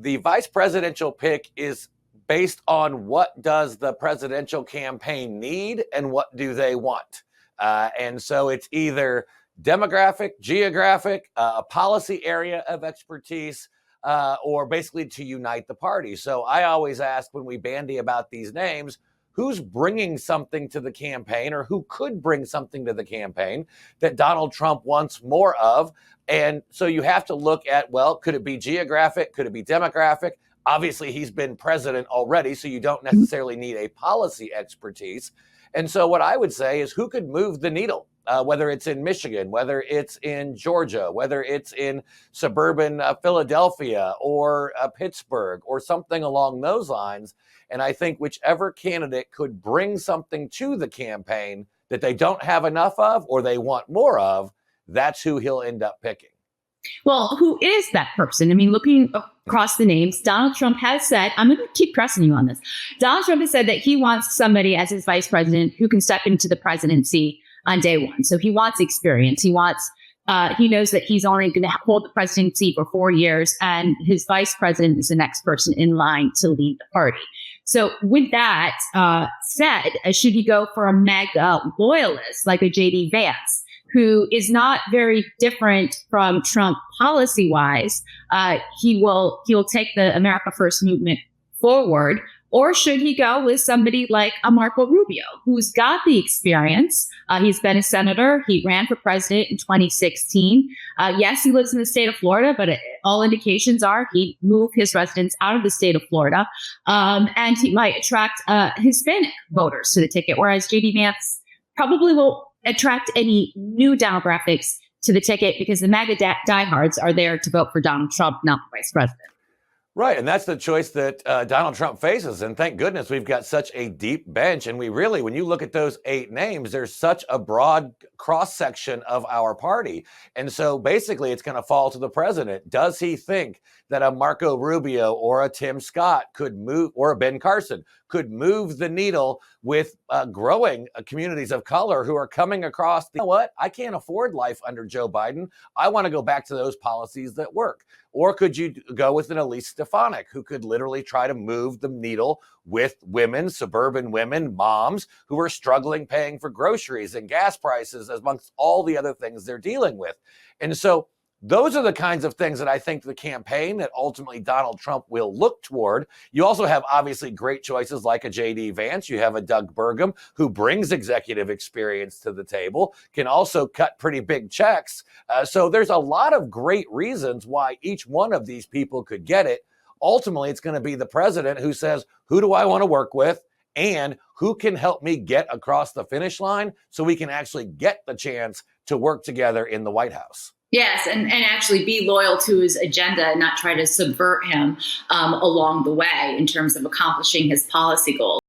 The vice presidential pick is based on what does the presidential campaign need and what do they want. And so it's either demographic, geographic, a policy area of expertise, or basically to unite the party. So I always ask when we bandy about these names, who's bringing something to the campaign or who could bring something to the campaign that Donald Trump wants more of? And so you have to look at, well, could it be geographic? Could it be demographic? Obviously, he's been president already, so you don't necessarily need a policy expertise. And so what I would say is who could move the needle, whether it's in Michigan, whether it's in Georgia, whether it's in suburban Philadelphia or Pittsburgh or something along those lines. And I think whichever candidate could bring something to the campaign that they don't have enough of or they want more of, that's who he'll end up picking. Well, who is that person? I mean, looking across the names, Donald Trump has said, I'm going to keep pressing you on this. Donald Trump has said that he wants somebody as his vice president who can step into the presidency on day one. So he wants experience. He knows that he's only going to hold the presidency for 4 years, and his vice president is the next person in line to lead the party. So with that said, should he go for a MAGA loyalist like a J.D. Vance, who is not very different from Trump policy-wise? He will take the America First movement forward. Or should he go with somebody like a Marco Rubio, who's got the experience? He's been a senator. He ran for president in 2016. Yes, he lives in the state of Florida, but all indications are he moved his residence out of the state of Florida. And he might attract Hispanic voters to the ticket, whereas J.D. Vance probably will attract any new demographics to the ticket because the MAGA diehards are there to vote for Donald Trump, not the vice president. Right. And that's the choice that Donald Trump faces. And thank goodness we've got such a deep bench. And we really, when you look at those 8 names, there's such a broad cross section of our party. And so basically it's going to fall to the president. Does he think that a Marco Rubio or a Tim Scott could move, or a Ben Carson could move the needle with growing communities of color who are coming across, you know what, I can't afford life under Joe Biden. I want to go back to those policies that work. Or could you go with an Elise Stefanik, who could literally try to move the needle with women, suburban women, moms who are struggling paying for groceries and gas prices amongst all the other things they're dealing with? And so those are the kinds of things that I think the campaign that ultimately Donald Trump will look toward. You also have obviously great choices like a J.D. Vance. You have a Doug Burgum who brings executive experience to the table, can also cut pretty big checks. So there's a lot of great reasons why each one of these people could get it. Ultimately, it's going to be the president who says, who do I want to work with? And who can help me get across the finish line so we can actually get the chance to work together in the White House. Yes, and actually be loyal to his agenda and not try to subvert him along the way in terms of accomplishing his policy goals.